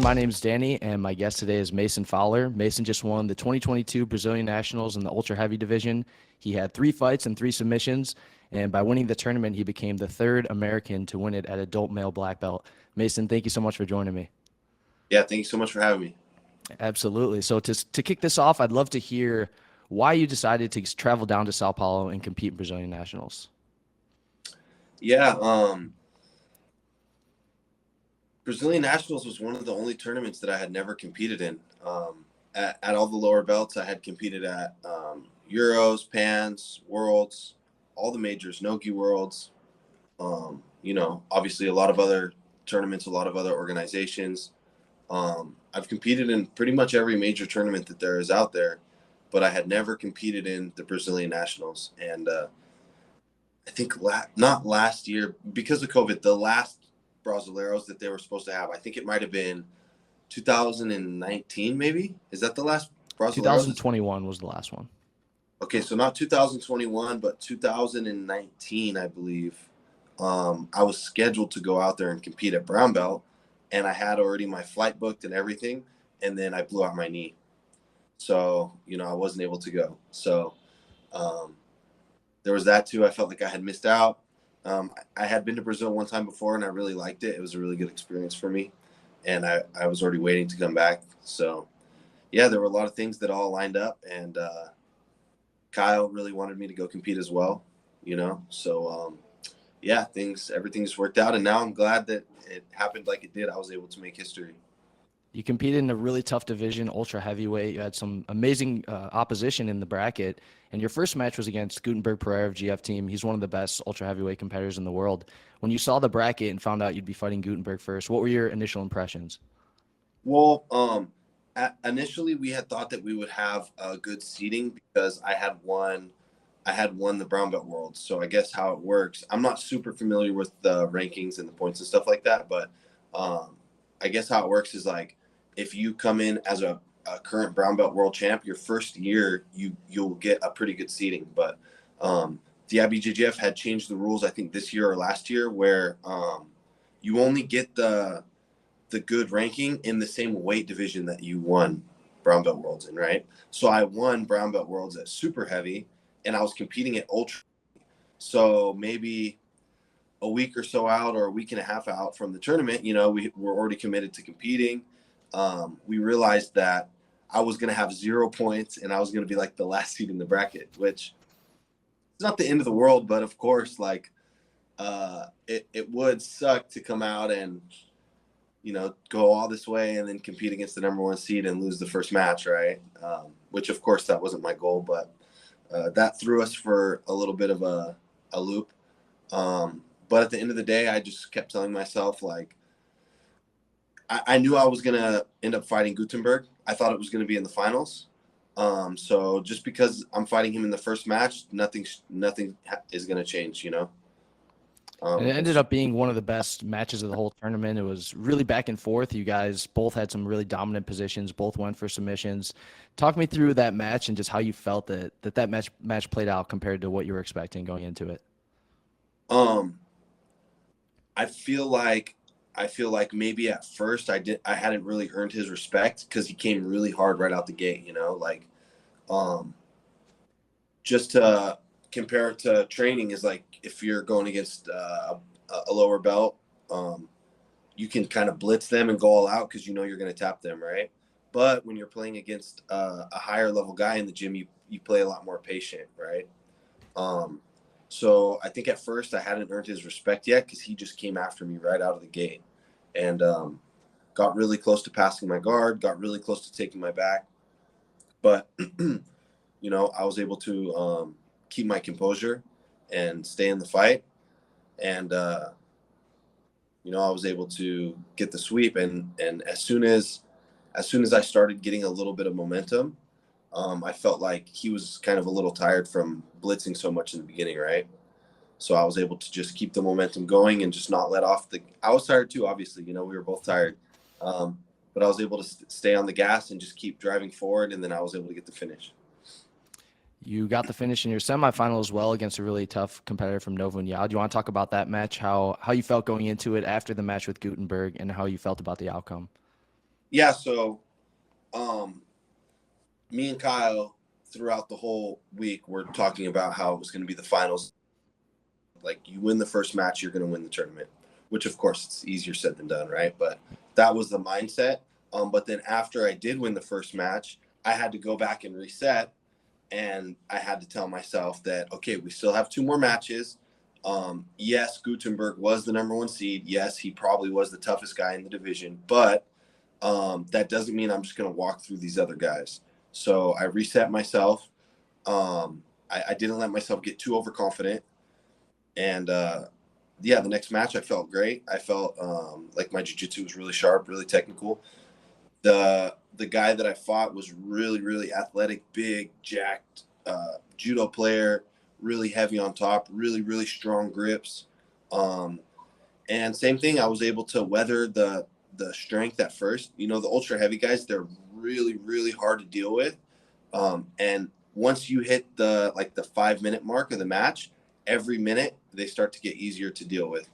My name's Danny, and my guest today is Mason Fowler. Mason just won the 2022 Brazilian Nationals in the ultra heavy division. He had 3 fights and 3 submissions, and by winning the tournament, he became the 3rd American to win it at adult male black belt. Mason, thank you so much for joining me. Yeah, thank you so much for having me. Absolutely. So to kick this off, I'd love to hear why you decided to travel down to Sao Paulo and compete in Brazilian Nationals. Yeah, Brazilian Nationals was one of the only tournaments that I had never competed in. At all the lower belts, I had competed at Euros, Pans, Worlds, all the majors, Nogi Worlds. Obviously a lot of other tournaments, a lot of other organizations. I've competed in pretty much every major tournament that there is out there, but I had never competed in the Brazilian Nationals. And I think not last year, because of COVID, the last Brasileiros that they were supposed to have, I think it might have been 2019, maybe? Is that the last Brasileiros? 2021 was the last one. Okay, so not 2021, but 2019, I believe. I was scheduled to go out there and compete at brown belt, and I had already my flight booked and everything, and then I blew out my knee. So, I wasn't able to go. So there was that too. I felt like I had missed out. I had been to Brazil one time before, and I really liked it. It was a really good experience for me, and I was already waiting to come back. So, yeah, there were a lot of things that all lined up, and Kyle really wanted me to go compete as well, So, yeah, everything just worked out, and now I'm glad that it happened like it did. I was able to make history. You competed in a really tough division, ultra heavyweight. You had some amazing opposition in the bracket. And your first match was against Gutenberg Pereira of GF Team. He's one of the best ultra heavyweight competitors in the world. When you saw the bracket and found out you'd be fighting Gutenberg first, what were your initial impressions? Well, initially we had thought that we would have a good seating because I had won the brown belt worlds. So I guess how it works, I'm not super familiar with the rankings and the points and stuff like that, but I guess how it works is like, if you come in as a current brown belt world champ, your first year, you'll get a pretty good seating. But the IBJJF had changed the rules, I think this year or last year, where you only get the good ranking in the same weight division that you won brown belt worlds in, right? So I won brown belt worlds at super heavy, and I was competing at ultra. So maybe a week or so out, or a week and a half out from the tournament, we were already committed to competing. We realized that I was going to have 0 points, and I was going to be like the last seed in the bracket, which is not the end of the world, but of course, like it would suck to come out and go all this way and then compete against the number 1 seed and lose the first match, right? Which of course that wasn't my goal, but that threw us for a little bit of a loop. But at the end of the day, I just kept telling myself, like, I knew I was going to end up fighting Gutenberg. I thought it was going to be in the finals. So just because I'm fighting him in the first match, nothing is going to change, And it ended up being one of the best matches of the whole tournament. It was really back and forth. You guys both had some really dominant positions, both went for submissions. Talk me through that match and just how you felt that match played out compared to what you were expecting going into it. I feel like maybe at first I hadn't really earned his respect because he came really hard right out the gate, just to compare it to training is like, if you're going against a lower belt, you can kind of blitz them and go all out because you're going to tap them, right? But when you're playing against a higher level guy in the gym, you play a lot more patient, right? So I think at first I hadn't earned his respect yet because he just came after me right out of the gate and got really close to passing my guard, got really close to taking my back. But, I was able to keep my composure and stay in the fight. And, I was able to get the sweep. And as soon as I started getting a little bit of momentum, I felt like he was kind of a little tired from blitzing so much in the beginning, right? So I was able to just keep the momentum going and just not let off I was tired too, obviously, we were both tired. But I was able to stay on the gas and just keep driving forward, and then I was able to get the finish. You got the finish in your semifinal as well against a really tough competitor from Novo União. Do you want to talk about that match, how you felt going into it after the match with Gutenberg, and how you felt about the outcome? Yeah. So, um, me and Kyle throughout the whole week were talking about how it was going to be the finals. Like, you win the first match, you're going to win the tournament, which of course it's easier said than done, right? But that was the mindset. But then after I did win the first match, I had to go back and reset, and I had to tell myself that, okay, we still have two more matches. Yes, Gutenberg was the number one seed. Yes, he probably was the toughest guy in the division, but that doesn't mean I'm just going to walk through these other guys. So I reset myself. I didn't let myself get too overconfident. And yeah, the next match I felt great. I felt like my jiu-jitsu was really sharp, really technical. The guy that I fought was really, really athletic, big, jacked judo player, really heavy on top, really, really strong grips. Um, and same thing, I was able to weather the strength at first. You know, the ultra heavy guys, they're really, really hard to deal with. And once you hit the 5 minute mark of the match, every minute they start to get easier to deal with.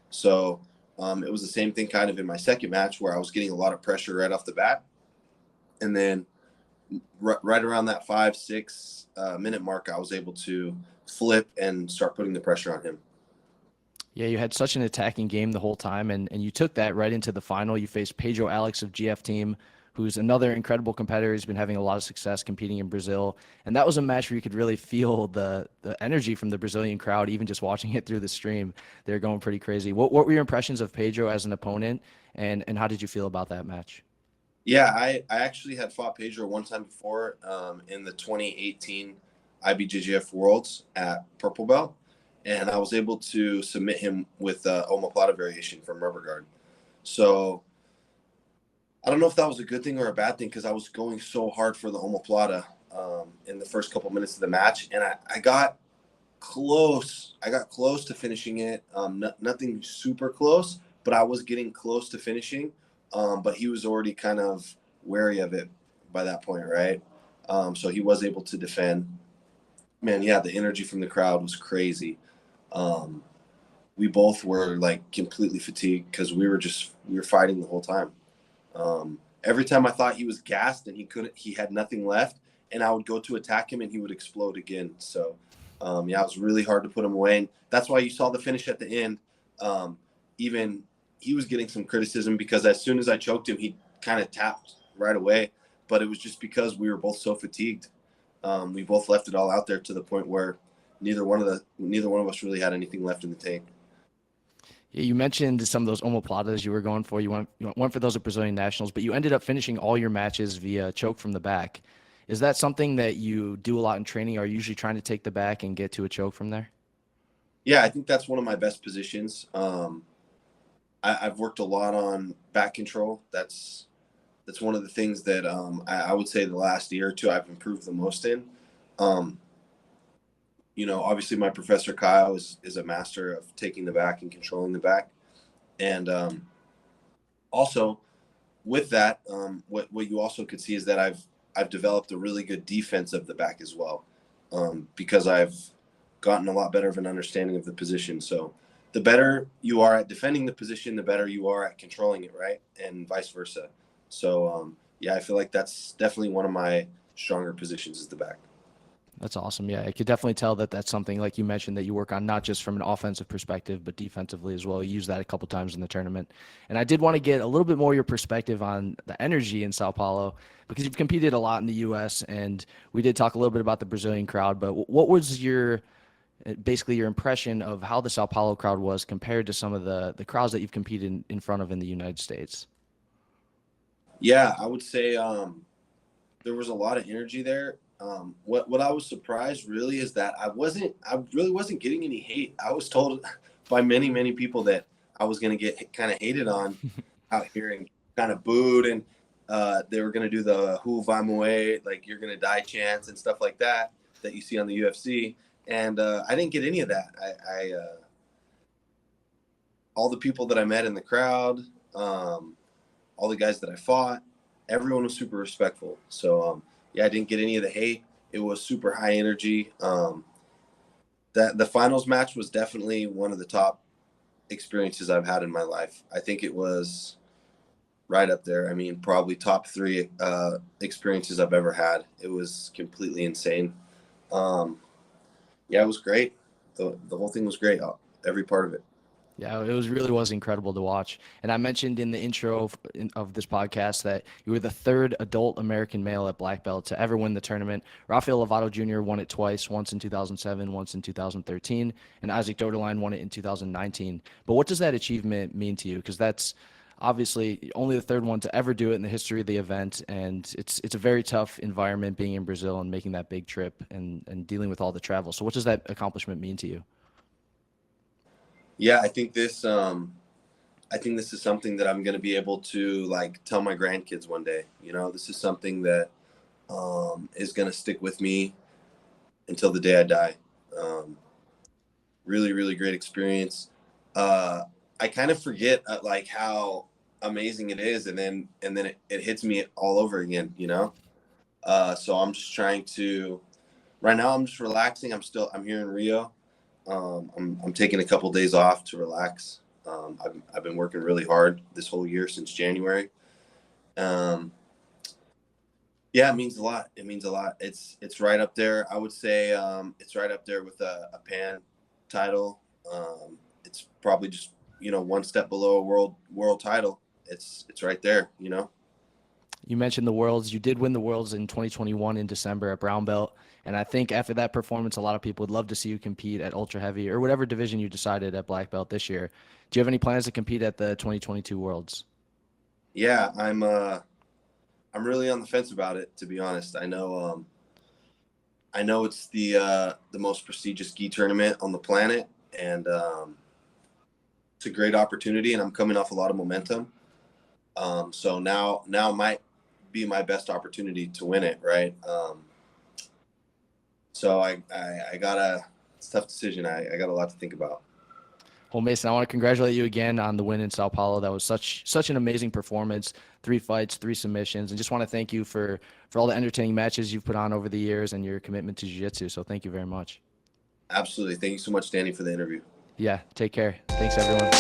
So it was the same thing kind of in my second match where I was getting a lot of pressure right off the bat. And then right around that 5-6 minute mark, I was able to flip and start putting the pressure on him. Yeah, you had such an attacking game the whole time, and you took that right into the final. You faced Pedro Alex of GF Team, who's another incredible competitor. He's been having a lot of success competing in Brazil, and that was a match where you could really feel the energy from the Brazilian crowd, even just watching it through the stream. They're going pretty crazy. What were your impressions of Pedro as an opponent, and how did you feel about that match? Yeah, I actually had fought Pedro one time before in the 2018 IBJJF Worlds at Purple Belt, and I was able to submit him with omoplata variation from rubber guard. So I don't know if that was a good thing or a bad thing because I was going so hard for the omoplata in the first couple minutes of the match, and I got close. I got close to finishing it. Nothing super close, but I was getting close to finishing. But he was already kind of wary of it by that point, right? So he was able to defend. Man, yeah, the energy from the crowd was crazy. Um, we both were like completely fatigued because we were fighting the whole time. Every time I thought he was gassed and he had nothing left, and I would go to attack him and he would explode again. So, yeah, it was really hard to put him away. And that's why you saw the finish at the end. Even he was getting some criticism because as soon as I choked him, he kind of tapped right away. But it was just because we were both so fatigued. We both left it all out there to the point where neither one of us really had anything left in the tank. Yeah, you mentioned some of those omoplatas you were going for. You went for those at Brazilian Nationals, but you ended up finishing all your matches via choke from the back. Is that something that you do a lot in training? Are you usually trying to take the back and get to a choke from there? Yeah, I think that's one of my best positions. I've worked a lot on back control. That's one of the things that I would say the last year or two I've improved the most in. Um, Obviously my professor Kyle is a master of taking the back and controlling the back, and also with that, what you also could see is that I've developed a really good defense of the back as well, because I've gotten a lot better of an understanding of the position. So the better you are at defending the position, the better you are at controlling it, right? And vice versa. So yeah, I feel like that's definitely one of my stronger positions is the back. That's awesome. Yeah, I could definitely tell that that's something like you mentioned that you work on not just from an offensive perspective, but defensively as well. You use that a couple times in the tournament. And I did want to get a little bit more your perspective on the energy in Sao Paulo because you've competed a lot in the U.S. and we did talk a little bit about the Brazilian crowd. But what was your basically your impression of how the Sao Paulo crowd was compared to some of the crowds that you've competed in front of in the United States? Yeah, I would say there was a lot of energy there. What I was surprised really is that I really wasn't getting any hate. I was told by many people that I was going to get kind of hated on out here and kind of booed, and they were going to do the "Who vai moer," like you're going to die chants and stuff like that you see on the UFC. And I didn't get any of that. I all the people that I met in the crowd, all the guys that I fought, everyone was super respectful. So yeah, I didn't get any of the hate. It was super high energy. That the finals match was definitely one of the top experiences I've had in my life. I think it was right up there. I mean, probably top 3 experiences I've ever had. It was completely insane. Yeah, it was great. The whole thing was great. Every part of it. Yeah, it was incredible to watch. And I mentioned in the intro of this podcast that you were the 3rd adult American male at black belt to ever win the tournament. Rafael Lovato Jr. won it twice, once in 2007, once in 2013, and Isaac Doderlein won it in 2019. But what does that achievement mean to you? Because that's obviously only the 3rd one to ever do it in the history of the event, and it's a very tough environment being in Brazil and making that big trip and dealing with all the travel. So what does that accomplishment mean to you? Yeah, I think this is something that I'm going to be able to like tell my grandkids one day. You know, this is something that is going to stick with me until the day I die. Really, really great experience. I kind of forget like how amazing it is, and then it hits me all over again. You know, so I'm just trying to. Right now, I'm just relaxing. I'm here in Rio. I'm taking a couple days off to relax. I've been working really hard this whole year since January. Yeah, it means a lot. It means a lot. It's right up there. I would say it's right up there with a Pan title. It's probably just one step below a world title. It's right there. You know. You mentioned the Worlds. You did win the Worlds in 2021 in December at Brown Belt. And I think after that performance, a lot of people would love to see you compete at Ultra Heavy or whatever division you decided at Black Belt this year. Do you have any plans to compete at the 2022 Worlds? Yeah, I'm really on the fence about it, to be honest. I know it's the most prestigious gi tournament on the planet, and it's a great opportunity, and I'm coming off a lot of momentum. So now might be my best opportunity to win it, right? So I gotta. It's a tough decision. I got a lot to think about. Well, Mason, I want to congratulate you again on the win in Sao Paulo. That was such an amazing performance. 3 fights, 3 submissions, and just want to thank you for all the entertaining matches you've put on over the years and your commitment to jiu-jitsu. So thank you very much. Absolutely. Thank you so much, Danny, for the interview. Yeah, take care. Thanks, everyone.